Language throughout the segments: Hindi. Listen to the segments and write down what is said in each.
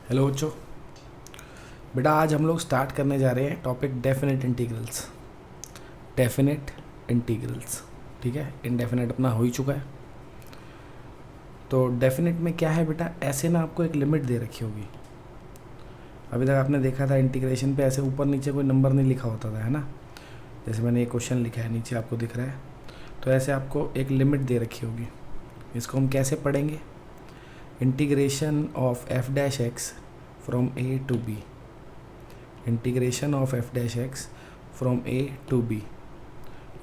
हेलो बच्चों। बेटा आज हम लोग स्टार्ट करने जा रहे हैं topic definite integrals. Definite integrals, ठीक है। इनडेफिनेट अपना हो ही चुका है। तो डेफिनेट में क्या है बेटा, ऐसे ना आपको एक लिमिट दे रखी होगी। अभी तक आपने देखा था इंटीग्रेशन पे ऐसे ऊपर नीचे कोई नंबर नहीं लिखा होता था, है ना। जैसे मैंने एक क्वेश्चन लिखा है, नीचे आपको दिख रहा है, तो ऐसे आपको एक लिमिट दे रखी होगी। इसको हम कैसे पढ़ेंगे? Integration of f dash x from a to b. Integration of f dash x from a to b,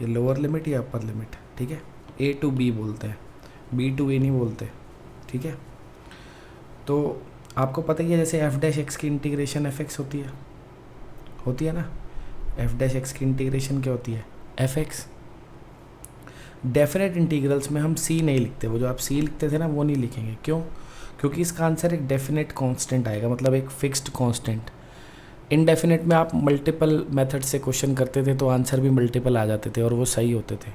ये लोअर लिमिट या अपर लिमिट, ठीक है। ए टू बी बोलते हैं, बी टू ए नहीं बोलते, ठीक है। तो आपको पता ही है जैसे एफ डैश एक्स की इंटीग्रेशन एफ एक्स होती है ना। एफ डैश एक्स की इंटीग्रेशन क्या होती है? F x. डेफिनेट इंटीग्रल्स में हम सी नहीं लिखते, वो जो आप सी लिखते थे ना वो नहीं लिखेंगे। क्यों? क्योंकि इसका आंसर एक डेफिनेट कांस्टेंट आएगा, मतलब एक फिक्स्ड कांस्टेंट। इनडेफिनेट में आप मल्टीपल मेथड से क्वेश्चन करते थे तो आंसर भी मल्टीपल आ जाते थे और वो सही होते थे।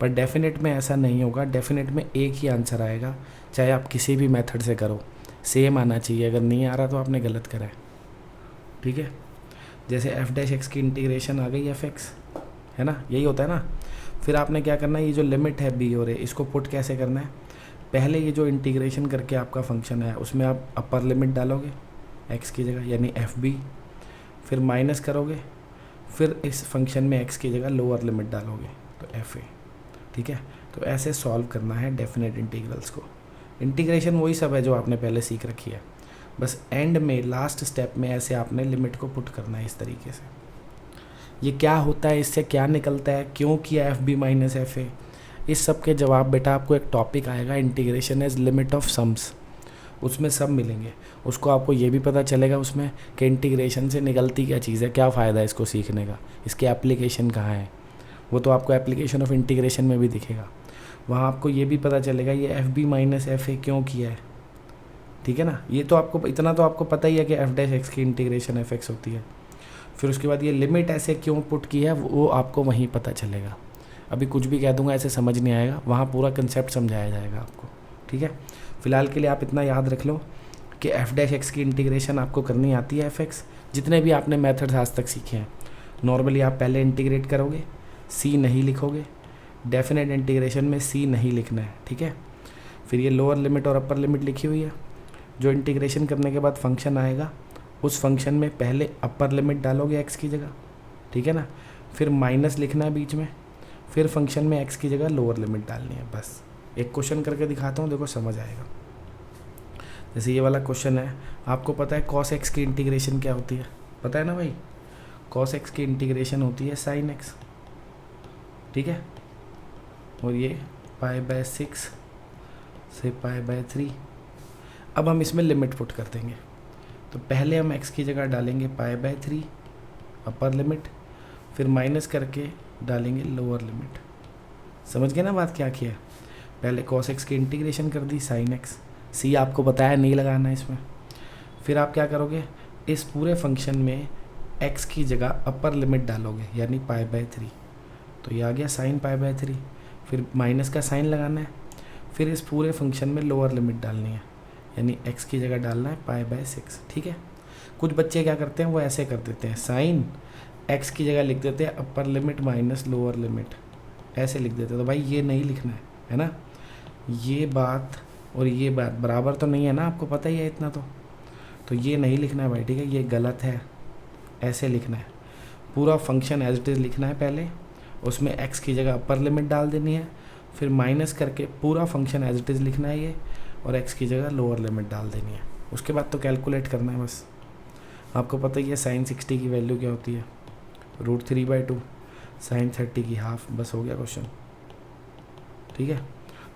पर डेफिनेट में ऐसा नहीं होगा। डेफिनेट में एक ही आंसर आएगा, चाहे आप किसी भी मेथड से करो, सेम आना चाहिए। अगर नहीं आ रहा तो आपने गलत करा है, ठीक है। जैसे एफ डैश एक्स की इंटीग्रेशन आ गई एफ एक्स, है ना, यही होता है ना। फिर आपने क्या करना है, ये जो लिमिट है बी और ए, इसको पुट कैसे करना है? पहले ये जो इंटीग्रेशन करके आपका फंक्शन है उसमें आप अपर लिमिट डालोगे एक्स की जगह, यानी एफ बी। फिर माइनस करोगे, फिर इस फंक्शन में x की जगह लोअर लिमिट डालोगे तो एफ ए, ठीक है। तो ऐसे सॉल्व करना है डेफिनेट इंटीग्रल्स को। इंटीग्रेशन वही सब है जो आपने पहले सीख रखी है, बस एंड में लास्ट स्टेप में ऐसे आपने लिमिट को पुट करना है इस तरीके से। ये क्या होता है, इससे क्या निकलता है, क्यों किया f b minus f a, इस सब के जवाब बेटा आपको एक टॉपिक आएगा, integration as limit of sums. उसमें सब मिलेंगे। उसको आपको ये भी पता चलेगा उसमें कि इंटीग्रेशन से निकलती क्या चीज़ है, क्या फ़ायदा है इसको सीखने का, इसके एप्लीकेशन कहाँ है। वो तो आपको एप्लीकेशन ऑफ इंटीग्रेशन में भी दिखेगा। वहाँ आपको ये भी पता चलेगा ये f b minus f a क्यों किया है, ठीक है ना। ये तो आपको इतना तो आपको पता ही है कि एफ डैश एक्स की इंटीग्रेशन एफ एक्स होती है। फिर उसके बाद ये लिमिट ऐसे क्यों पुट की है वो आपको वहीं पता चलेगा। अभी कुछ भी कह दूंगा ऐसे समझ नहीं आएगा, वहाँ पूरा कंसेप्ट समझाया जाएगा आपको, ठीक है। फिलहाल के लिए आप इतना याद रख लो कि एफ डैश एक्स की इंटीग्रेशन आपको करनी आती है एफ एक्स। जितने भी आपने मेथड्स आज तक सीखे हैं, नॉर्मली आप पहले इंटीग्रेट करोगे, सी नहीं लिखोगे। डेफिनेट इंटीग्रेशन में सी नहीं लिखना है, ठीक है। फिर ये लोअर लिमिट और अपर लिमिट लिखी हुई है। जो इंटीग्रेशन करने के बाद फंक्शन आएगा, उस फंक्शन में पहले अपर लिमिट डालोगे एक्स की जगह, ठीक है ना। फिर माइनस लिखना है बीच में, फिर फंक्शन में एक्स की जगह लोअर लिमिट डालनी है। बस एक क्वेश्चन करके दिखाता हूँ, देखो समझ आएगा। जैसे ये वाला क्वेश्चन है, आपको पता है कॉस एक्स की इंटीग्रेशन क्या होती है? पता है ना भाई, कॉस एक्स की इंटीग्रेशन होती है साइन एक्स, ठीक है। और ये पाई बाय 6 से पाई बाय 3। अब हम इसमें लिमिट पुट कर देंगे। तो पहले हम एक्स की जगह डालेंगे पाई बाय 3 अपर लिमिट, फिर माइनस करके डालेंगे लोअर लिमिट। समझ गए ना बात क्या किया? पहले कॉस एक्स की इंटीग्रेशन कर दी साइन एक्स, सी आपको बताया नहीं लगाना है इसमें। फिर आप क्या करोगे, इस पूरे फंक्शन में एक्स की जगह अपर लिमिट डालोगे, यानी पाई बाय 3। तो ये आ गया साइन पाई बाय 3। फिर माइनस का साइन लगाना है, फिर इस पूरे फंक्शन में लोअर लिमिट डालनी है, यानी एक्स की जगह डालना है पाई बाय 6, ठीक है। कुछ बच्चे क्या करते हैं, वो ऐसे कर देते हैं, साइन एक्स की जगह लिख देते हैं upper limit minus lower limit, ऐसे लिख देते हैं। तो भाई ये नहीं लिखना है ना। ये बात और ये बात बराबर तो नहीं है ना, आपको पता ही है इतना तो ये नहीं लिखना है भाई, ठीक है। ये गलत है, ऐसे लिखना है। पूरा फंक्शन एज इट इज़ लिखना है पहले, उसमें एक्स की जगह अपर लिमिट डाल देनी है, फिर माइनस करके पूरा फंक्शन एज इट इज़ लिखना है ये, और एक्स की जगह लोअर लिमिट डाल देनी है। उसके बाद तो कैलकुलेट करना है बस। आपको पता ही है साइन 60 की वैल्यू क्या होती है, √3/2, साइन 30 की हाफ। बस हो गया क्वेश्चन, ठीक है।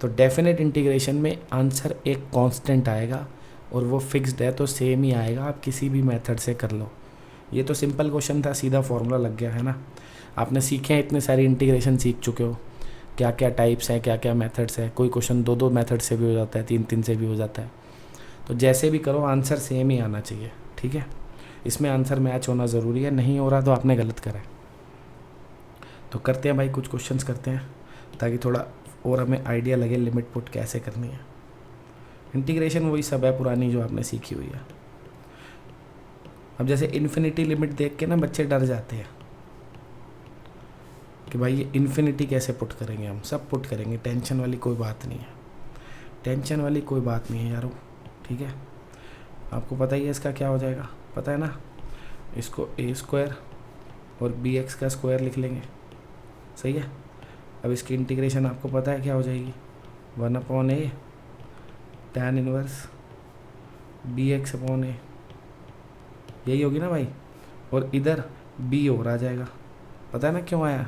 तो डेफिनेट इंटीग्रेशन में आंसर एक कांस्टेंट आएगा और वो फिक्स्ड है, तो सेम ही आएगा, आप किसी भी मेथड से कर लो। ये तो सिंपल क्वेश्चन था, सीधा फॉर्मूला लग गया, है ना। आपने सीखे हैं, इतने सारी इंटीग्रेशन सीख चुके हो, क्या क्या टाइप्स हैं, क्या क्या मेथड्स हैं। कोई क्वेश्चन 2-2 मेथड से भी हो जाता है, 3-3 से भी हो जाता है। तो जैसे भी करो आंसर सेम ही आना चाहिए, ठीक है। इसमें आंसर मैच होना ज़रूरी है, नहीं हो रहा तो आपने गलत करा है। तो करते हैं भाई, कुछ क्वेश्चंस करते हैं ताकि थोड़ा और हमें आइडिया लगे लिमिट पुट कैसे करनी है। इंटीग्रेशन वही सब है पुरानी जो आपने सीखी हुई है। अब जैसे इन्फिनिटी लिमिट देख के ना बच्चे डर जाते हैं कि भाई ये इन्फिनिटी कैसे पुट करेंगे, हम सब पुट करेंगे, टेंशन वाली कोई बात नहीं है, टेंशन वाली कोई बात नहीं है यारों, ठीक है। आपको पता ही है इसका क्या हो जाएगा, पता है ना, इसको ए स्क्वायर और बी एक्स का स्क्वायर लिख लेंगे, सही है। अब इसकी इंटीग्रेशन आपको पता है क्या हो जाएगी, 1/a tan inverse b x upon a, यही होगी ना भाई। और इधर बी और आ जाएगा, पता है ना क्यों आया,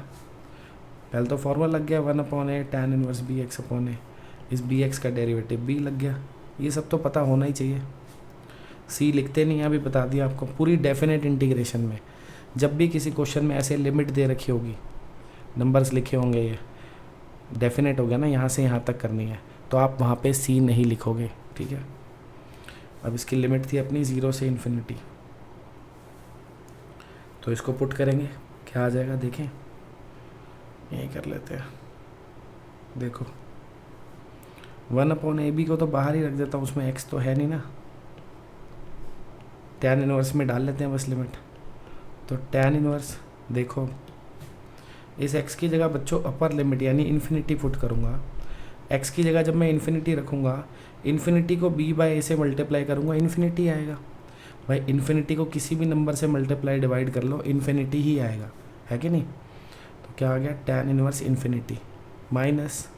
पहले तो फॉर्मूला लग गया 1/a tan inverse b x upon a, इस बी एक्स का डेरिवेटिव बी लग गया, ये सब तो पता होना ही चाहिए। सी लिखते नहीं, अभी बता दिया आपको। पूरी डेफिनेट इंटीग्रेशन में जब भी किसी क्वेश्चन में ऐसे लिमिट दे रखी होगी, नंबर्स लिखे होंगे, ये डेफिनेट हो गया ना, यहाँ से यहाँ तक करनी है, तो आप वहाँ पे सी नहीं लिखोगे, ठीक है। अब इसकी लिमिट थी अपनी 0 से इन्फिनिटी, तो इसको पुट करेंगे, क्या आ जाएगा देखें, यही कर लेते हैं। देखो 1/ab को तो बाहर ही रख देता हूँ, उसमें x तो है नहीं ना, tan इनवर्स में डाल लेते हैं बस लिमिट। तो tan इनवर्स देखो, इस x की जगह बच्चों अपर लिमिट यानी इन्फिनिटी पुट करूँगा। x की जगह जब मैं इन्फिनिटी रखूँगा, इन्फिनिटी को b/a से मल्टीप्लाई करूँगा, इन्फिनिटी आएगा भाई। इन्फिनिटी को किसी भी नंबर से मल्टीप्लाई डिवाइड कर लो, इन्फिनिटी ही आएगा, है कि नहीं। तो क्या आ गया, tan इनवर्स इन्फिनिटी माइनस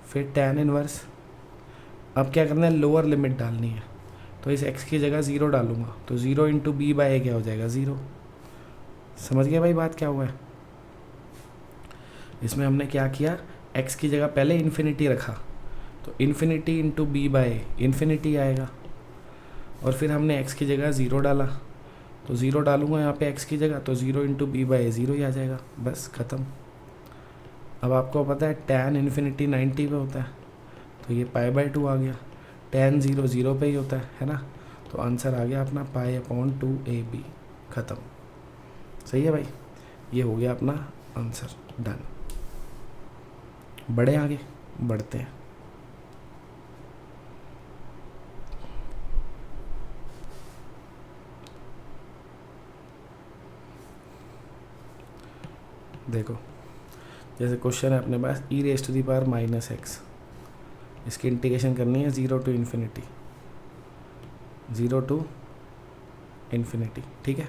फिर tan इनवर्स। अब क्या करना है, लोअर लिमिट डालनी है, तो इस x की जगह 0 डालूंगा, तो 0 इंटू b/a क्या हो जाएगा, 0। समझ गए भाई बात क्या हुआ है। इसमें हमने क्या किया, x की जगह पहले इन्फिनिटी रखा, तो इन्फिनिटी इंटू b/a इन्फिनिटी आएगा, और फिर हमने x की जगह 0 डाला, तो 0 डालूंगा यहाँ पे x की जगह, तो 0 इंटू b/a 0 ही आ जाएगा, बस ख़त्म। अब आपको पता है tan इन्फिनिटी 90 पे होता है, तो ये π/2 आ गया, tan 0 0 पे ही होता है ना। तो आंसर आ गया अपना π/2ab, ख़त्म। सही है भाई, ये हो गया अपना आंसर, डन। बढ़े आगे, बढ़ते हैं। देखो जैसे क्वेश्चन है अपने पास e⁻⁻x, इसकी इंटीग्रेशन करनी है 0 टू इन्फिनिटी, 0 टू इन्फिनिटी, ठीक है।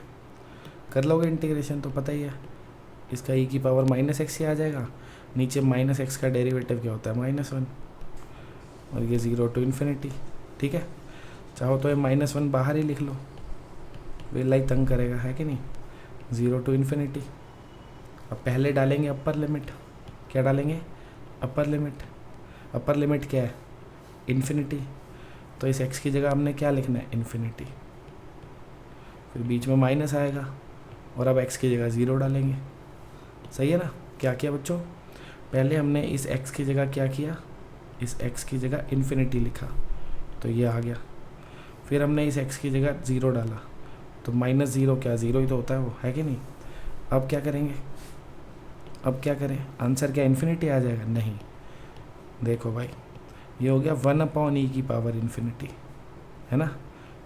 कर लोगे इंटीग्रेशन तो पता ही है, इसका e⁻⁻x ही आ जाएगा, नीचे -x का डेरिवेटिव क्या होता है -1, और ये 0 टू इन्फिनिटी, ठीक है। चाहो तो ये -1 बाहर ही लिख लो, वेला ही तंग करेगा, है कि नहीं। 0 टू इन्फिनिटी। अब पहले डालेंगे अपर लिमिट, क्या डालेंगे, अपर लिमिट। अपर लिमिट क्या है, इन्फिनिटी, तो इस x की जगह हमने क्या लिखना है, इन्फिनिटी, फिर बीच में माइनस आएगा, और अब x की जगह 0 डालेंगे, सही है ना। क्या किया बच्चों, पहले हमने इस x की जगह क्या किया, इस x की जगह इन्फिनिटी लिखा, तो ये आ गया। फिर हमने इस x की जगह 0 डाला, तो -0 क्या, 0 ही तो होता है वो, है कि नहीं। अब क्या करेंगे, अब क्या करें, आंसर क्या इन्फिनिटी आ जाएगा, नहीं। देखो भाई ये हो गया 1/e⁻⁻∞, है ना,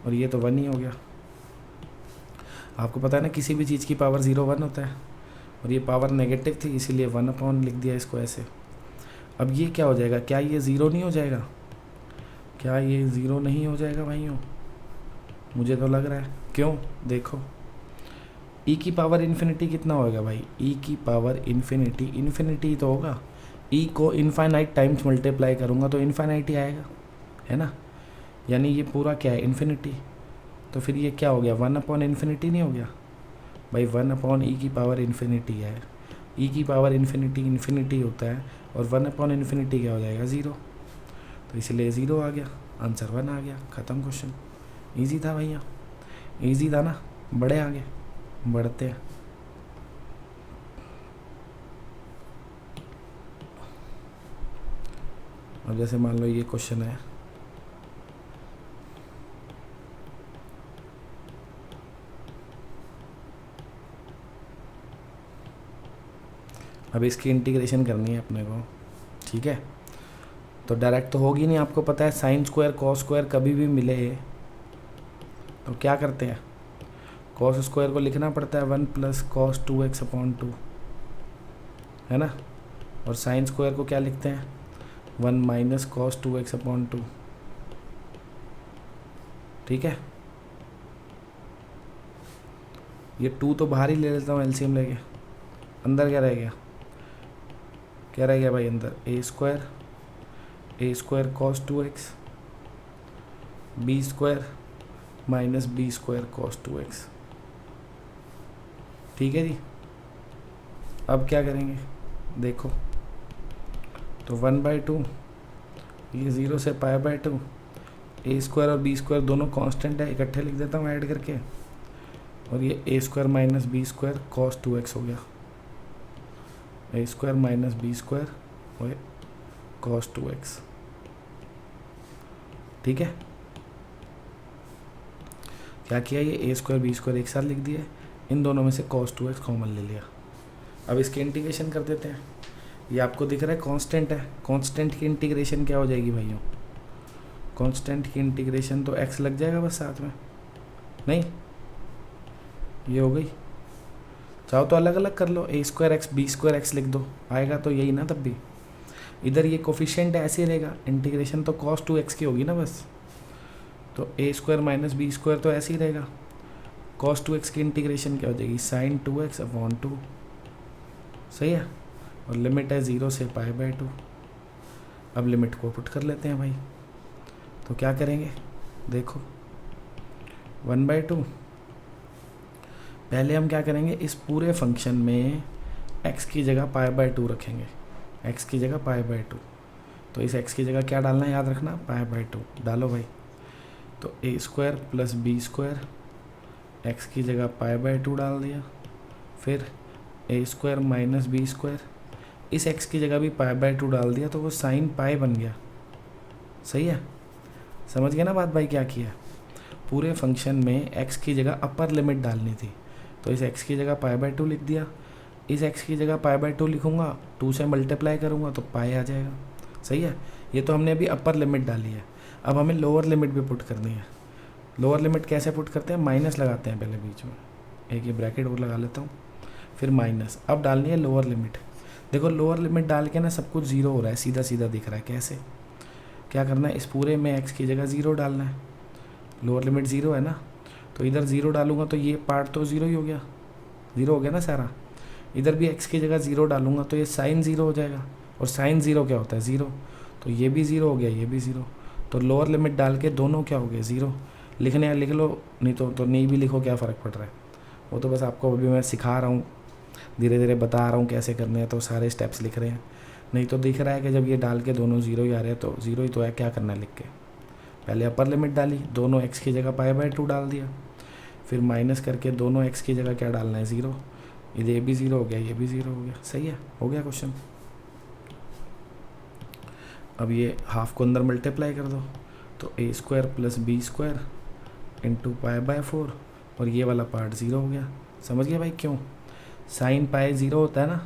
और ये तो 1 ही हो गया। आपको पता है ना किसी भी चीज़ की पावर 0 1 होता है, और ये पावर नेगेटिव थी इसीलिए 1/ लिख दिया इसको ऐसे। अब ये क्या हो जाएगा, क्या ये 0 नहीं हो जाएगा, क्या ये 0 नहीं हो जाएगा भाइयों, मुझे तो लग रहा है। क्यों, देखो e⁻∞ कितना होगा भाई, e⁻∞ इन्फिनिटी तो होगा, e को इनफाइनाइट टाइम्स मल्टीप्लाई करूँगा तो इनफाइनाइट ही आएगा, है ना। यानी ये पूरा क्या है, इन्फिनिटी, तो फिर ये क्या हो गया, 1/∞ नहीं हो गया भाई, 1/e⁻∞ है। e⁻∞ इन्फिनिटी होता है, और 1/∞ क्या हो जाएगा, 0, तो इसलिए 0 आ गया, आंसर 1 आ गया, ख़त्म क्वेश्चन। ईजी था भैया, ईजी था ना। बड़े आगे बढ़ते हैं। अब जैसे मान लो ये क्वेश्चन है, अब इसकी इंटीग्रेशन करनी है अपने को, ठीक है। तो डायरेक्ट तो होगी नहीं, आपको पता है साइन स्क्वायर कॉस स्क्वायर कभी भी मिले तो क्या करते हैं, कॉस स्क्वायर को लिखना पड़ता है 1 प्लस कॉस 2x/2, है ना। और साइन स्क्वायर को क्या लिखते हैं 1 माइनस कॉस 2x/2, ठीक है। ये 2 तो बाहर ही ले लेता हूँ एलसीएम लेके, अंदर क्या रह गया, क्या रह गया भाई अंदर, a square cos 2x b square minus b square cos 2x, ठीक है जी। अब क्या करेंगे देखो, तो 1/2, ये 0 से π/2, ए स्क्वायर और बी स्क्वायर दोनों कांस्टेंट है, इकट्ठे लिख देता हूँ ऐड करके, और ये a square minus b square cos 2x हो गया, a square minus b square और कॉस 2x, ठीक है। क्या किया, ये ए स्क्वायर बी स्क्वायर एक साथ लिख दिए, इन दोनों में से कॉस 2x कॉमन ले लिया। अब इसके इंटीग्रेशन कर देते हैं। ये आपको दिख रहा है कांस्टेंट है, कांस्टेंट की इंटीग्रेशन क्या हो जाएगी भाइयों, कांस्टेंट की इंटीग्रेशन तो x लग जाएगा बस साथ में, नहीं ये हो गई। चाहो तो अलग अलग कर लो, a square x b square x लिख दो, आएगा तो यही ना तब भी। इधर ये कोफिशिएंट ऐसे रहेगा, इंटीग्रेशन तो cos 2x की होगी ना बस, तो a square minus b square तो ऐसे ही रहेगा। cos 2x की इंटीग्रेशन क्या हो जाएगी sin 2x/2, सही है। और लिमिट है 0 से π/2। अब लिमिट को पुट कर लेते हैं भाई, तो क्या करेंगे देखो 1/2, पहले हम क्या करेंगे, इस पूरे फंक्शन में x की जगह π/2 रखेंगे, x की जगह π/2, तो इस x की जगह क्या डालना है याद रखना, π/2 डालो भाई। तो a square plus b square, x की जगह π/2 डाल दिया, फिर a square minus b square, इस x की जगह भी π/2 डाल दिया, तो वो साइन पाई बन गया, सही है। समझ गया ना बात भाई, क्या किया, पूरे फंक्शन में x की जगह अपर लिमिट डालनी थी, तो इस x की जगह π/2 लिख दिया, इस x की जगह π/2 लिखूंगा, 2 से मल्टीप्लाई करूंगा तो पाई आ जाएगा, सही है। ये तो हमने अभी अपर लिमिट डाली है, अब हमें लोअर लिमिट भी पुट करनी है। लोअर लिमिट कैसे पुट करते हैं, माइनस लगाते हैं पहले बीच में, एक ये ब्रैकेट और लगा लेता हूँ, फिर माइनस, अब डालनी है लोअर लिमिट। देखो लोअर लिमिट डाल के ना सब कुछ ज़ीरो हो रहा है, सीधा सीधा दिख रहा है, कैसे, क्या करना है, इस पूरे में x की जगह 0 डालना है, लोअर लिमिट 0 है ना, तो इधर 0 डालूंगा तो ये पार्ट तो 0 ही हो गया, 0 हो गया ना सारा। इधर भी x की जगह 0 डालूंगा तो ये साइन 0 हो जाएगा, और साइन 0 क्या होता है 0, तो ये भी 0 हो गया, ये भी 0, तो लोअर लिमिट डाल के दोनों क्या हो गए 0। लिखने लिख लो, नहीं तो नहीं भी लिखो, क्या फ़र्क पड़ रहा है, वो तो बस आपको अभी मैं सिखा रहा हूँ, धीरे धीरे बता रहा हूँ कैसे करने हैं, तो सारे स्टेप्स लिख रहे हैं। नहीं तो दिख रहा है कि जब ये डाल के दोनों 0 ही आ रहे हैं तो 0 ही तो है, क्या करना है लिख के, पहले अपर लिमिट डाली, दोनों x की जगह π/2 डाल दिया, फिर माइनस करके दोनों x की जगह क्या डालना है 0, ये भी 0 हो गया, ये भी 0 हो गया, सही है, हो गया क्वेश्चन। अब ये हाफ को अंदर मल्टीप्लाई कर दो, तो a square plus b square into π/4, और ये वाला पार्ट 0 हो गया। समझ गया भाई क्यों, साइन पाई 0 होता है ना,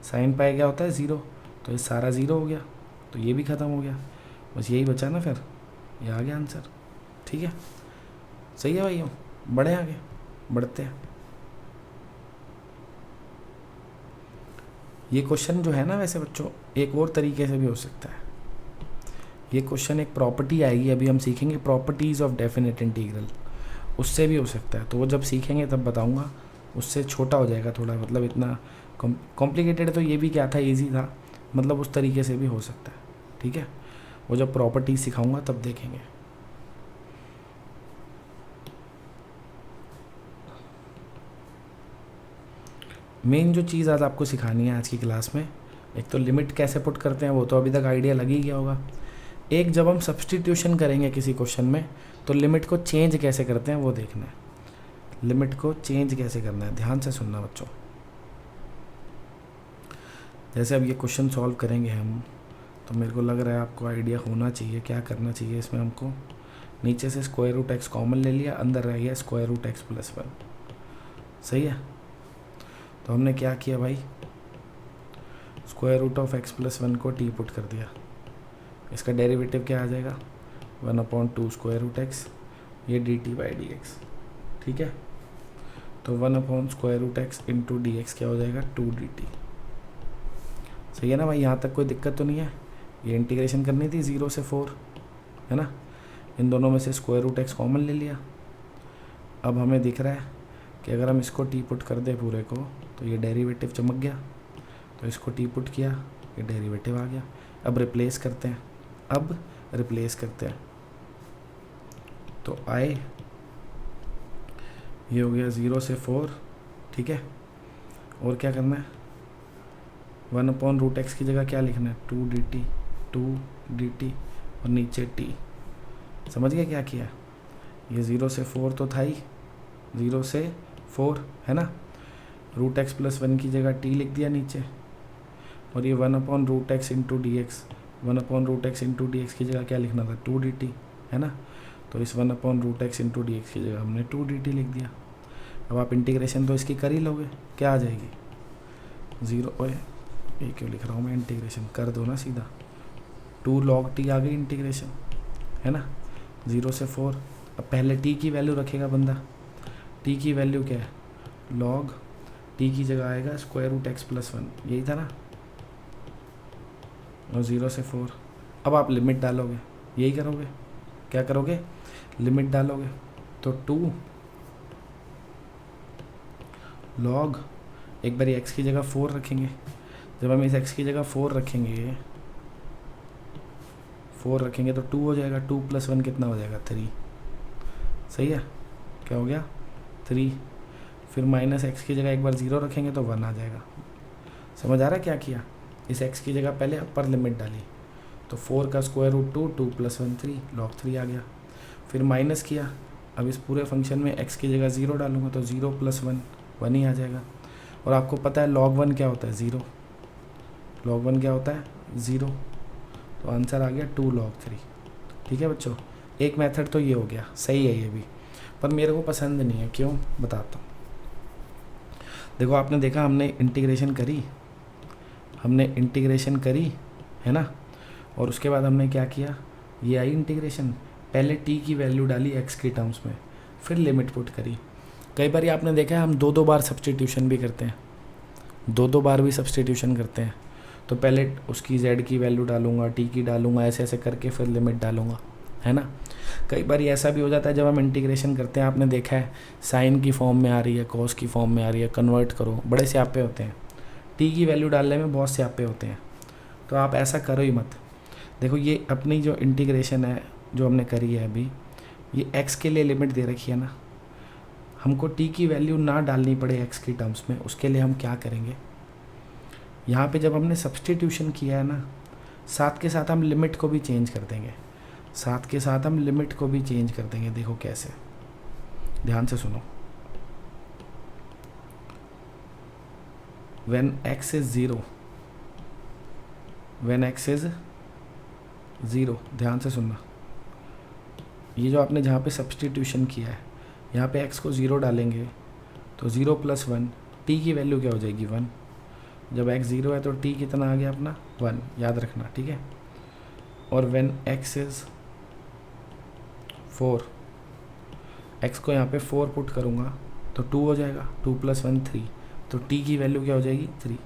साइन पाई क्या होता है 0, तो ये सारा 0 हो गया, तो ये भी ख़त्म हो गया, बस यही बचा ना, फिर ये आ गया आंसर, ठीक है। सही है भाइयों, बढ़े आगे बढ़ते हैं। ये क्वेश्चन जो है ना वैसे बच्चों एक और तरीके से भी हो सकता है। ये क्वेश्चन एक प्रॉपर्टी आएगी, अभी हम सीखेंगे प्रॉपर्टीज़ ऑफ डेफिनेट इंटीग्रल, उससे भी हो सकता है, तो वो जब सीखेंगे तब बताऊंगा, उससे छोटा हो जाएगा थोड़ा, मतलब इतना कॉम्प्लिकेटेड तो ये भी क्या था, इजी था, मतलब उस तरीके से भी हो सकता है, ठीक है। वो जब प्रॉपर्टी सिखाऊंगा तब देखेंगे। मेन जो चीज़ आज आपको सिखानी है आज की क्लास में, एक तो लिमिट कैसे पुट करते हैं, वो तो अभी तक आइडिया लग ही गया होगा। एक जब हम सब्स्टिट्यूशन करेंगे किसी क्वेश्चन में, तो लिमिट को चेंज कैसे करते हैं वो देखना है, लिमिट को चेंज कैसे करना है, ध्यान से सुनना बच्चों। जैसे अब ये क्वेश्चन सॉल्व करेंगे हम, तो मेरे को लग रहा है आपको आइडिया होना चाहिए क्या करना चाहिए इसमें। हमको नीचे से स्क्वायर रूट एक्स कॉमन ले लिया, अंदर रह गया स्क्वायर रूट एक्स प्लस 1, सही है। तो हमने क्या किया भाई, square root of x plus 1 को टी पुट कर दिया, इसका डेरिवेटिव क्या आ जाएगा 1/2 स्क्वायर रूट एक्स, ये dt/dx, ठीक है। तो 1/√x इंटू डी एक्स क्या हो जाएगा 2dt। सही है ना भाई, यहाँ तक कोई दिक्कत तो नहीं है। ये इंटीग्रेशन करनी थी 0 से 4, है ना। इन दोनों में से √x कॉमन ले लिया। अब हमें दिख रहा है कि अगर हम इसको टी पुट कर दें पूरे को तो ये डेरिवेटिव चमक गया, तो इसको टी पुट किया, ये डेरिवेटिव आ गया। अब रिप्लेस करते हैं, तो आए ये हो गया 0 से 4, ठीक है। और क्या करना है, 1/√x की जगह क्या लिखना है 2dt और नीचे t। समझ गया क्या किया, ये 0 से 4 तो था ही, 0 से 4 है ना, √x + 1 की जगह t लिख दिया नीचे, और ये 1/√x into d x, 1/√x into d x की जगह क्या लिखना था 2dt, है ना। तो इस 1/√x इंटू डी एक्स की जगह हमने 2dt लिख दिया। अब आप इंटीग्रेशन तो इसकी कर ही लोगे, क्या आ जाएगी 0, ओए ये क्यों लिख रहा हूँ मैं, इंटीग्रेशन कर दो ना सीधा, 2 log t आ गई इंटीग्रेशन, है ना, 0 से 4। अब पहले t की वैल्यू रखेगा बंदा, t की वैल्यू क्या है log t की जगह आएगा √x + 1, यही था ना, और 0 से 4। अब आप लिमिट डालोगे, यही करोगे, क्या करोगे लिमिट डालोगे, तो 2 log, एक बार x की जगह 4 रखेंगे, जब हम इस x की जगह 4 रखेंगे तो 2 हो जाएगा, 2 + 1 कितना हो जाएगा 3, सही है, क्या हो गया 3। फिर -x की जगह एक बार 0 रखेंगे तो 1 आ जाएगा। समझ आ रहा है क्या किया, इस x की जगह पहले अपर लिमिट डाली, तो 4 का √2, 2 + 1 3, log 3 आ गया। फिर माइनस किया, अब इस पूरे फंक्शन में x की जगह 0 डालूंगा तो 0 + 1 1 ही आ जाएगा। और आपको पता है log 1 क्या होता है 0, log 1 क्या होता है 0, तो आंसर आ गया 2 log 3। ठीक है बच्चों, एक मेथड तो ये हो गया, सही है ये भी, पर मेरे को पसंद नहीं है, क्यों बताता हूँ। देखो आपने देखा हमने इंटीग्रेशन करी, है ना, और उसके बाद हमने क्या किया, ये आई इंटीग्रेशन, पहले t की वैल्यू डाली x के टर्म्स में, फिर लिमिट पुट करी। कई बार आपने देखा है हम 2 बार सब्सटीट्यूशन भी करते हैं, 2 बार भी सब्सटीट्यूशन करते हैं। तो पहले उसकी z की वैल्यू डालूंगा, t की डालूंगा, ऐसे करके फिर लिमिट डालूंगा, है ना। कई बार ऐसा भी हो जाता है जब हम इंटीग्रेशन करते हैं, आपने देखा है साइन की फॉर्म में आ रही है, कॉस की फॉर्म में आ रही है, कन्वर्ट करो, बड़े स्यापे होते हैं, t की वैल्यू डालने में बहुत स्यापे होते हैं, तो आप ऐसा करो ही मत। देखो ये अपनी जो इंटीग्रेशन है जो हमने करी है अभी, ये x के लिए लिमिट दे रखी है ना, हमको t की वैल्यू ना डालनी पड़े x की टर्म्स में, उसके लिए हम क्या करेंगे, यहाँ पे जब हमने सब्सटीट्यूशन किया है ना, साथ के साथ हम लिमिट को भी चेंज कर देंगे, देखो कैसे, ध्यान से सुनो। when x is 0, ध्यान से सुनना, ये जो आपने जहाँ पे सब्सटीट्यूशन किया है, यहाँ पे x को 0 डालेंगे तो 0 + 1, t की वैल्यू क्या हो जाएगी 1। जब x 0 है तो t कितना आ गया अपना 1, याद रखना, ठीक है। और when x is 4, x को यहाँ पे 4 पुट करूँगा तो 2 हो जाएगा, 2 + 1 3, तो t की वैल्यू क्या हो जाएगी 3।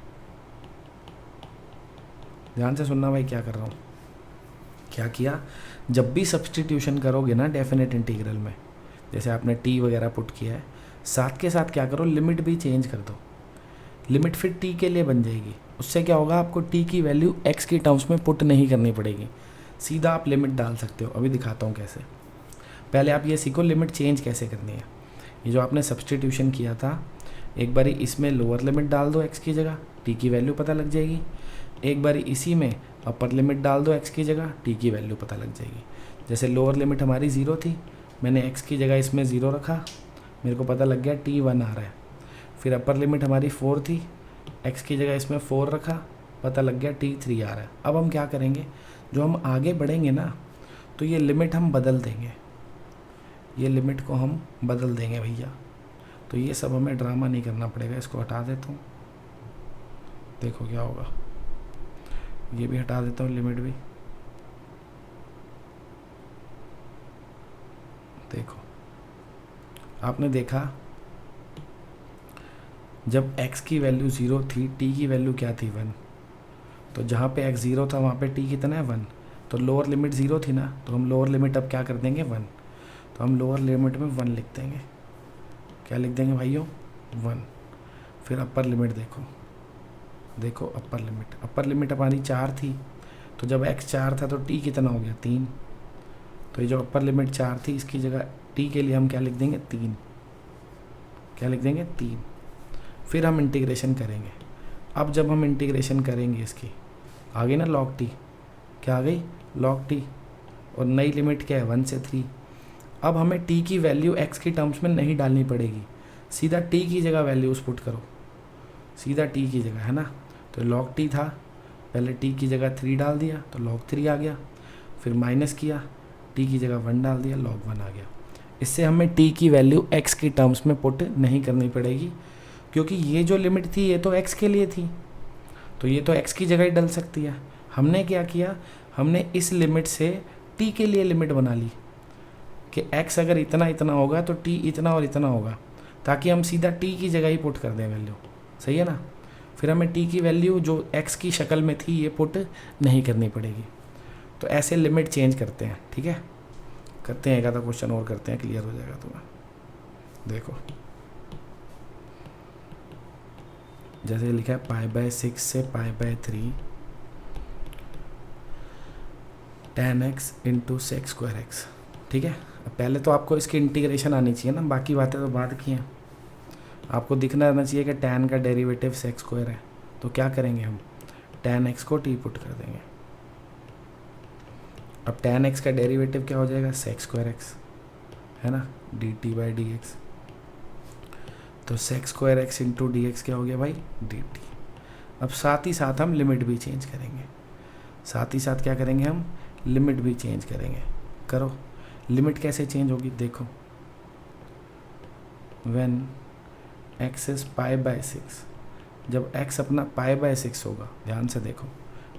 ध्यान से सुनना भाई, क्या कर रहा हूँ, क्या किया, जब भी सब्सटीट्यूशन करोगे ना डेफिनेट इंटीग्रल में, जैसे आपने t वगैरह पुट किया है, साथ के साथ क्या करो, लिमिट भी चेंज कर दो, लिमिट फिर t के लिए बन जाएगी। उससे क्या होगा, आपको t की वैल्यू x की टर्म्स में पुट नहीं करनी पड़ेगी, सीधा आप लिमिट डाल सकते हो। अभी दिखाता हूँ कैसे, पहले आप ये सीखो लिमिट चेंज कैसे करनी है। ये जो आपने सब्सटीट्यूशन किया था, एक बारी इसमें लोअर लिमिट डाल दो x की जगह, t की वैल्यू पता लग जाएगी। एक बारी इसी में अपर लिमिट डाल दो x की जगह, t की वैल्यू पता लग जाएगी। जैसे लोअर लिमिट हमारी 0 थी, मैंने x की जगह इसमें 0 रखा, मेरे को पता लग गया t 1 आ रहा है। फिर अपर लिमिट हमारी 4 थी, x की जगह इसमें 4 रखा, पता लग गया t 3 आ रहा है। अब हम क्या करेंगे, जो हम आगे बढ़ेंगे ना, तो ये लिमिट हम बदल देंगे, भैया। तो ये सब हमें ड्रामा नहीं करना पड़ेगा, इसको हटा देता हूँ, देखो क्या होगा, ये भी हटा देता हूँ लिमिट भी, देखो आपने देखा जब x की वैल्यू 0 थी, t की वैल्यू क्या थी 1, तो जहाँ पे x 0 था वहाँ पे t कितना है 1, तो लोअर लिमिट 0 थी ना, तो हम लोअर लिमिट अब क्या कर देंगे 1, तो हम लोअर लिमिट में 1 लिख देंगे। क्या लिख देंगे भाइयों 1। फिर अपर लिमिट देखो अपर लिमिट हमारी 4 थी, तो जब x 4 था तो t कितना हो गया 3, तो ये जो अपर लिमिट 4 थी इसकी जगह t के लिए हम क्या लिख देंगे 3, क्या लिख देंगे 3। फिर हम इंटीग्रेशन करेंगे। अब जब हम इंटीग्रेशन करेंगे इसकी आ गई ना log t, क्या आ गई log t, और नई लिमिट क्या है 1 से 3। अब हमें t की वैल्यू x की टर्म्स में नहीं डालनी पड़ेगी, सीधा t की जगह वैल्यूज पुट करो, सीधा t की जगह, है ना। तो log t था, पहले t की जगह 3 डाल दिया तो log 3 आ गया, फिर माइनस किया, t की जगह 1 डाल दिया, log 1 आ गया। इससे हमें t की वैल्यू x की टर्म्स में पुट नहीं करनी पड़ेगी, क्योंकि ये जो लिमिट थी ये तो x के लिए थी, तो ये तो x की जगह ही डल सकती है। हमने क्या किया, हमने इस लिमिट से t के लिए लिमिट बना ली कि x अगर इतना इतना होगा तो t इतना और इतना होगा, ताकि हम सीधा t की जगह ही पुट कर दें वैल्यू, सही है ना। फिर हमें t की वैल्यू जो x की शक्ल में थी ये पुट नहीं करनी पड़ेगी। तो ऐसे लिमिट चेंज करते हैं, ठीक है। करते हैं एक आधा क्वेश्चन और करते हैं, क्लियर हो जाएगा तुम्हें। देखो जैसे लिखा है π/6 से π/3 tan x into sec square x, ठीक है। पहले तो आपको इसकी इंटीग्रेशन आनी चाहिए ना, बाकी बातें तो बाद की हैं। आपको दिखना रहना चाहिए कि tan का डेरिवेटिव सेक स्क्वायर है, तो क्या करेंगे हम tan x को t पुट कर देंगे। अब tan x का डेरिवेटिव क्या हो जाएगा सेक स्क्वायर एक्स, है ना, dt/dx। तो sec square x into d x क्या हो गया भाई dt। अब साथ ही साथ हम लिमिट भी चेंज करेंगे, साथ ही साथ क्या करेंगे हम लिमिट भी चेंज करेंगे। करो, लिमिट कैसे चेंज होगी देखो, व्हेन x इज π/6, जब x अपना π/6 होगा, ध्यान से देखो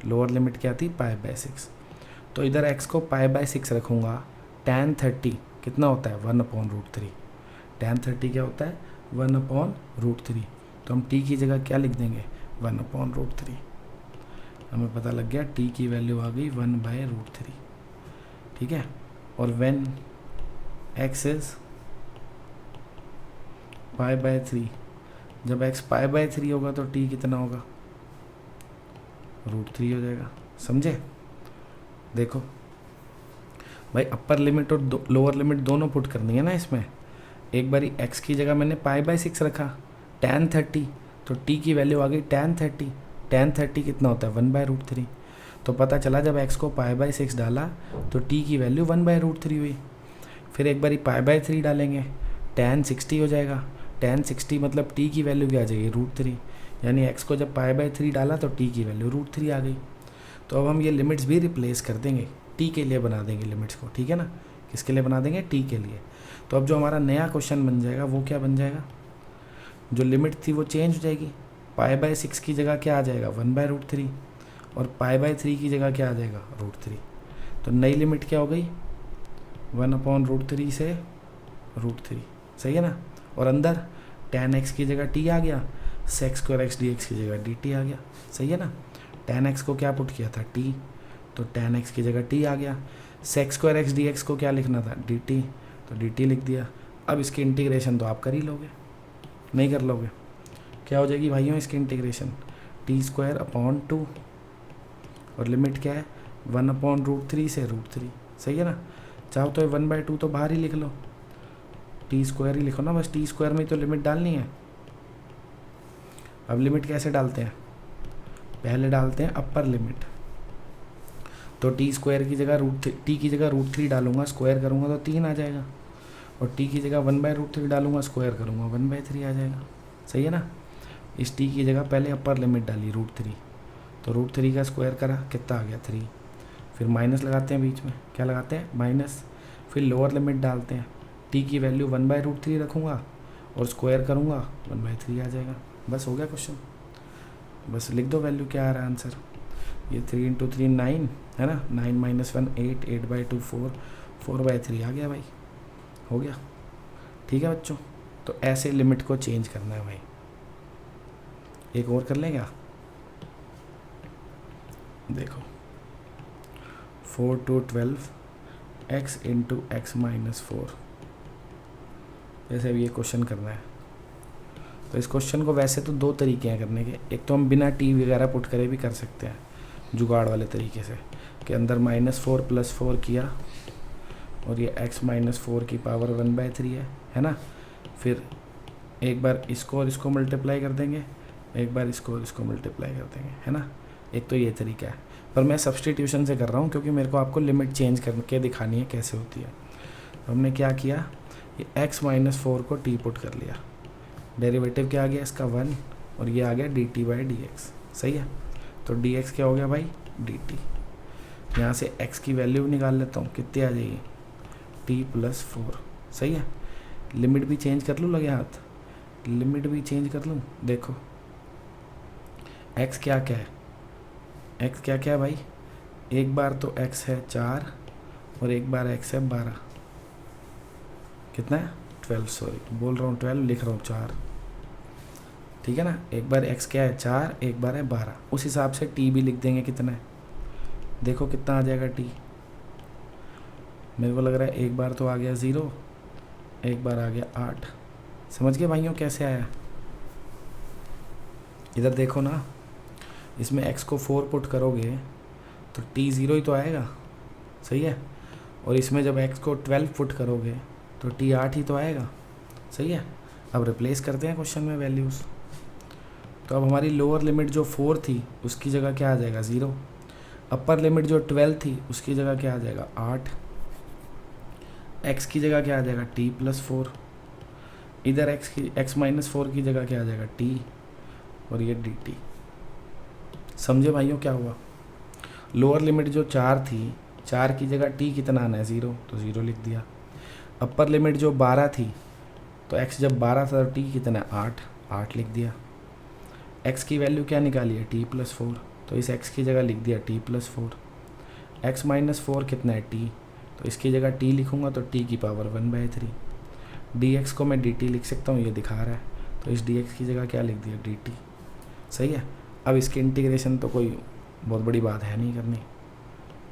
लोअर लिमिट क्या थी π/6, तो इधर x को π/6 रखूँगा, tan 30 कितना होता है 1/√3, tan 30 क्या होता है 1/√3, तो हम t की जगह क्या लिख देंगे 1/√3। हमें पता लग गया t की वैल्यू आ गई 1/√3, ठीक है। और व्हेन x इज π/3, जब x π/3 होगा तो t कितना होगा √3 हो जाएगा, समझे। देखो भाई अपर लिमिट और लोअर लिमिट दोनों पुट करनी है ना इसमें। एक बारी x की जगह मैंने π/6 रखा tan 30, तो t की वैल्यू आ गई tan 30, tan 30 कितना होता है 1/√3, तो पता चला जब x को π/6 डाला तो t की वैल्यू 1/√3 हुई। फिर एक बारी π/3 डालेंगे tan 60 हो जाएगा, tan 60 मतलब t की वैल्यू क्या आ जाएगी √3, यानी x को जब π/3 डाला तो t की वैल्यू √3 आ गई। तो अब हम ये लिमिट्स भी रिप्लेस कर देंगे, t के लिए बना देंगे लिमिट्स को, ठीक है ना। किसके लिए बना देंगे t के लिए। तो अब जो हमारा नया क्वेश्चन बन जाएगा वो क्या बन जाएगा, जो लिमिट थी वो चेंज हो जाएगी, π/6 की जगह क्या आ जाएगा 1/√3 और π/3 की जगह क्या आ जाएगा √3। तो नई लिमिट क्या हो गई 1/√3 से √3, सही है ना। और अंदर tan x की जगह t आ गया, सेक स्क्वायर एक्स dx की जगह dt आ गया, सही है ना। tan x को क्या पुट किया था t, तो tan x की जगह t आ गया। सेक स्क्वायर एक्स dx को क्या लिखना था dt, तो dt लिख दिया। अब इसकी इंटीग्रेशन तो आप कर ही लोगे, नहीं कर लोगे, क्या हो जाएगी भाइयों इसकी इंटीग्रेशन t²/2 और लिमिट क्या है 1/√3 से √3, सही है ना। चाहो तो 1/2 तो बाहर ही लिख लो, t² ही लिखो ना, बस t² में तो लिमिट डालनी है। अब लिमिट कैसे डालते हैं, पहले डालते हैं अपर लिमिट, तो t² की जगह t की जगह √3 डालूंगा, स्क्वायर करूंगा तो 3 आ जाएगा, और t की जगह 1/√3 डालूंगा, स्क्वायर करूंगा 1/3 आ जाएगा, सही है ना। इस t की जगह पहले अपर लिमिट डाली √3, तो √3 का स्क्वायर करा कितना आ गया 3, फिर माइनस लगाते हैं बीच में, क्या लगाते हैं माइनस, फिर लोअर लिमिट डालते हैं, t की वैल्यू 1/√3 रखूँगा और स्क्वायर करूँगा 1/3 आ जाएगा। बस हो गया क्वेश्चन, बस लिख दो वैल्यू क्या आ रहा है आंसर। ये 3 × 3 9 है ना, 9 - 1 8, 8/2 4, 4/3 आ गया भाई, हो गया, ठीक है बच्चों। तो ऐसे लिमिट को चेंज करना है भाई। एक और कर लें क्या? देखो 4 to 12 x into x minus 4, जैसे अब ये क्वेश्चन करना है। तो इस क्वेश्चन को वैसे तो दो तरीके हैं करने के, एक तो हम बिना टी वगैरह पुट करे भी कर सकते हैं जुगाड़ वाले तरीके से, कि अंदर -4 + 4 किया और ये x माइनस 4 की पावर 1/3 है ना। फिर एक बार इसको और इसको मल्टीप्लाई कर देंगे, एक बार इसको और इसको मल्टीप्लाई कर देंगे, है ना। एक तो ये तरीका है, पर मैं सब्सटीट्यूशन से कर रहा हूँ क्योंकि मेरे को आपको लिमिट चेंज करके दिखानी है कैसे होती है। तो हमने क्या किया, ये x माइनस 4 को t पुट कर लिया, डेरिवेटिव क्या आ गया इसका 1, और ये आ गया dt/dx। सही है। तो dx क्या हो गया भाई, dt। यहाँ से x की वैल्यू निकाल लेता हूँ, कितनी आ जाएगी, t+4। सही है। लिमिट भी चेंज कर लूँ, लगे हाथ, लिमिट भी चेंज कर लूँ। देखो x क्या क्या है, x क्या क्या है भाई, एक बार तो x है 4 और एक बार x है 12, कितना है 12, सॉरी बोल रहा हूँ 12, लिख रहा हूँ 4, ठीक है ना। एक बार x क्या है 4, एक बार है 12, उस हिसाब से t भी लिख देंगे कितना है। देखो कितना आ जाएगा t, मेरे को लग रहा है एक बार तो आ गया 0, एक बार आ गया 8। समझ गए भाइयों कैसे आया। इधर देखो ना, इसमें x को 4 पुट करोगे तो t 0 ही तो आएगा। सही है। और इसमें जब x को 12 पुट करोगे तो t 8 ही तो आएगा। सही है। अब रिप्लेस करते हैं क्वेश्चन में वैल्यूज़। तो अब हमारी लोअर लिमिट जो 4 थी उसकी जगह क्या आ जाएगा 0, अपर लिमिट जो 12 थी उसकी जगह क्या आ जाएगा 8, x की जगह क्या आ जाएगा t+4, इधर x माइनस 4 की जगह क्या आ जाएगा t, और ये dt। समझे भाइयों क्या हुआ। लोअर लिमिट जो 4 थी, 4 की जगह t कितना आना है 0, तो 0 लिख दिया। अपर लिमिट जो 12 थी, तो x जब 12 था तो t कितना है 8 लिख दिया। x की वैल्यू क्या निकाली है t+4, तो इस x की जगह लिख दिया t+4। x माइनस 4 कितना है t, तो इसकी जगह t लिखूंगा तो t की पावर 1/3। dx को मैं dt लिख सकता हूँ, ये दिखा रहा है, तो इस dx की जगह क्या लिख दिया dt। सही है। अब इसकी इंटीग्रेशन तो कोई बहुत बड़ी बात है नहीं करनी,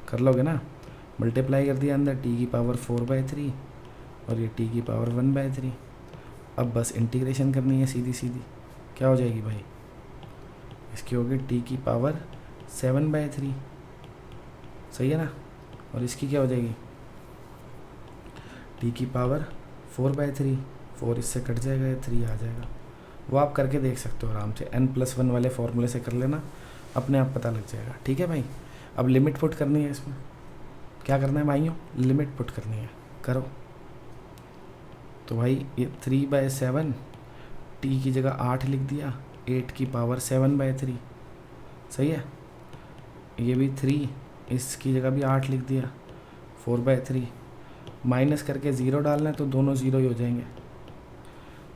कर लोगे ना। मल्टीप्लाई कर दिया अंदर t की पावर 4/3 और ये t की पावर 1/3। अब बस इंटीग्रेशन करनी है सीधी सीधी, क्या हो जाएगी भाई, इसकी होगी t की पावर 7/3। सही है ना। और इसकी क्या हो जाएगी t की पावर 4/3, 4 इससे कट जाएगा, ये 3 आ जाएगा। वो आप करके देख सकते हो आराम से, n+1 वाले फॉर्मूले से कर लेना, अपने आप पता लग जाएगा। ठीक है भाई। अब लिमिट पुट करनी है, इसमें क्या करना है भाइयों, लिमिट पुट करनी है, करो। तो भाई ये 3/7, t की जगह 8 लिख दिया, 8 की पावर 7/3। सही है। ये भी 3, इसकी जगह भी 8 लिख दिया, 4/3। माइनस करके 0 डालना है तो दोनों 0 ही हो जाएंगे।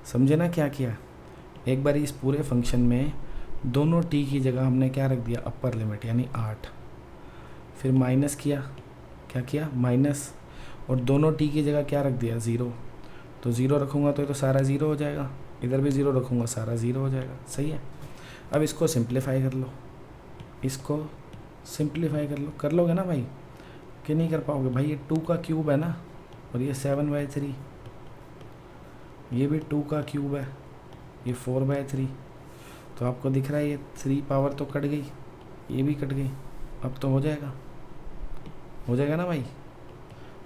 समझे ना क्या किया। एक बार इस पूरे फंक्शन में दोनों t की जगह हमने क्या रख दिया, अपर लिमिट यानी 8। फिर माइनस किया, क्या किया माइनस, और दोनों t की जगह क्या रख दिया 0। तो 0 रखूँगा तो ये तो सारा 0 हो जाएगा, इधर भी 0 रखूँगा सारा 0 हो जाएगा। सही है। अब इसको सिंप्लीफाई कर लो, इसको सिंप्लीफाई कर लोगे ना भाई, कि नहीं कर पाओगे भाई। ये 2 का क्यूब है ना, और ये 7/3, ये भी 2 का क्यूब है, ये 4/3। तो आपको दिख रहा है ये 3 पावर तो कट गई, ये भी कट गई। अब तो हो जाएगा ना भाई।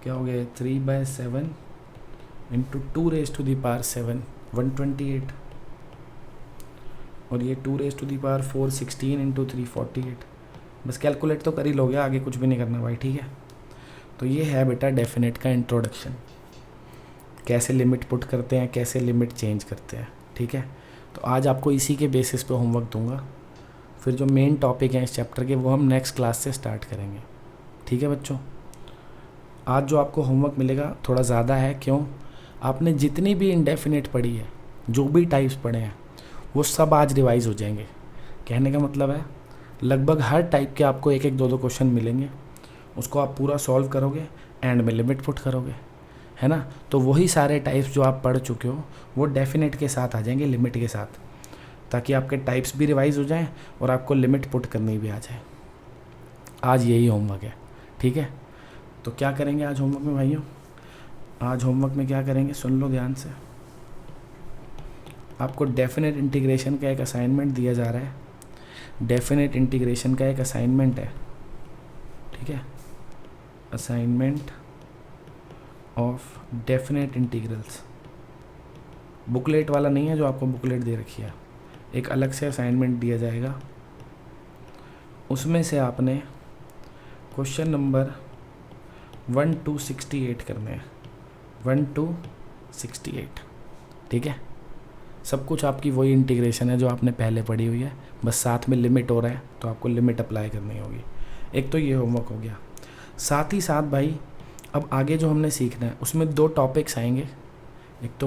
क्या हो गया 3/7 इंटू 2⁻7 128, और ये 2⁻4 16 इंटू 3 48। बस कैलकुलेट तो कर ही लोगे, आगे कुछ भी नहीं करना भाई। ठीक है। तो ये है बेटा डेफिनेट का इंट्रोडक्शन, कैसे लिमिट पुट करते हैं, कैसे लिमिट चेंज करते हैं। ठीक है। तो आज आपको इसी के बेसिस पे होमवर्क दूंगा, फिर जो मेन टॉपिक हैं इस चैप्टर के वो हम नेक्स्ट क्लास से स्टार्ट करेंगे। ठीक है बच्चों। आज जो आपको होमवर्क मिलेगा थोड़ा ज़्यादा है, क्यों, आपने जितनी भी इंडेफिनेट पढ़ी है, जो भी टाइप्स पढ़े हैं, वो सब आज रिवाइज हो जाएंगे। कहने का मतलब है लगभग हर टाइप के आपको 1-1 2-2 क्वेश्चन मिलेंगे, उसको आप पूरा सॉल्व करोगे, एंड में लिमिट पुट करोगे, है ना। तो वही सारे टाइप्स जो आप पढ़ चुके हो वो डेफिनेट के साथ आ जाएंगे, लिमिट के साथ। ताकि आपके टाइप्स भी रिवाइज हो जाएं और आपको लिमिट पुट करनी भी आ जाए। आज यही होमवर्क है, ठीक है। तो क्या करेंगे आज होमवर्क में भाइयों? आज होमवर्क में क्या करेंगे, सुन लो ध्यान से। आपको डेफिनेट इंटीग्रेशन का एक असाइनमेंट दिया जा रहा है। डेफिनेट इंटीग्रेशन का एक असाइनमेंट है, ठीक है। Assignment of definite integrals, booklet वाला नहीं है जो आपको बुकलेट दे रखी है, एक अलग से असाइनमेंट दिया जाएगा। उसमें से आपने क्वेश्चन नंबर 1 to 68 करने हैं, 1 to 68, ठीक है। सब कुछ आपकी वही इंटीग्रेशन है जो आपने पहले पढ़ी हुई है, बस साथ में लिमिट हो रहा है तो आपको लिमिट अप्लाई करनी होगी। एक तो ये होमवर्क हो गया। साथ ही साथ भाई अब आगे जो हमने सीखना है उसमें 2 टॉपिक्स आएंगे, एक तो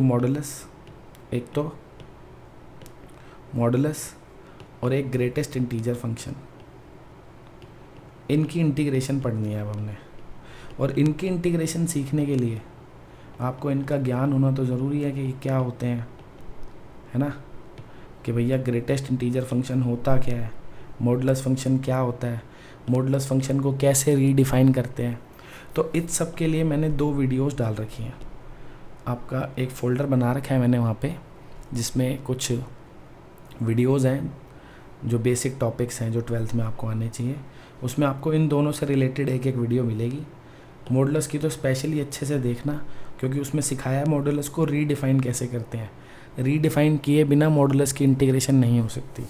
मॉडुलस और एक ग्रेटेस्ट इंटीजर फंक्शन। इनकी इंटीग्रेशन पढ़नी है अब हमने, और इनकी इंटीग्रेशन सीखने के लिए आपको इनका ज्ञान होना तो ज़रूरी है कि ये क्या होते हैं, है ना, कि भैया ग्रेटेस्ट इंटीजर फंक्शन होता क्या है, मॉडुलस फंक्शन क्या होता है, मॉडुलस फंक्शन को कैसे रीडिफाइन करते हैं। तो इस सब के लिए मैंने 2 वीडियोस डाल रखी हैं। आपका एक फ़ोल्डर बना रखा है मैंने वहाँ पे, जिसमें कुछ वीडियोस हैं जो बेसिक टॉपिक्स हैं जो 12th में आपको आने चाहिए। उसमें आपको इन दोनों से रिलेटेड एक वीडियो मिलेगी। मॉडुलस की तो स्पेशली अच्छे से देखना, क्योंकि उसमें सिखाया है मॉडुलस को रीडिफाइन कैसे करते हैं। रीडिफाइन किए बिना मॉडुलस की इंटीग्रेशन नहीं हो सकती,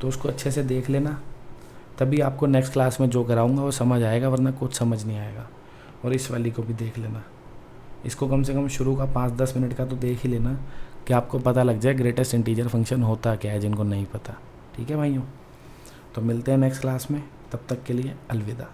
तो उसको अच्छे से देख लेना, तभी आपको नेक्स्ट क्लास में जो कराऊंगा वो समझ आएगा, वरना कुछ समझ नहीं आएगा। और इस वाली को भी देख लेना, इसको कम से कम शुरू का 5-10 मिनट का तो देख ही लेना कि आपको पता लग जाए ग्रेटेस्ट इंटीजर फंक्शन होता क्या है, जिनको नहीं पता, ठीक है भाइयों। तो मिलते हैं नेक्स्ट क्लास में, तब तक के लिए अलविदा।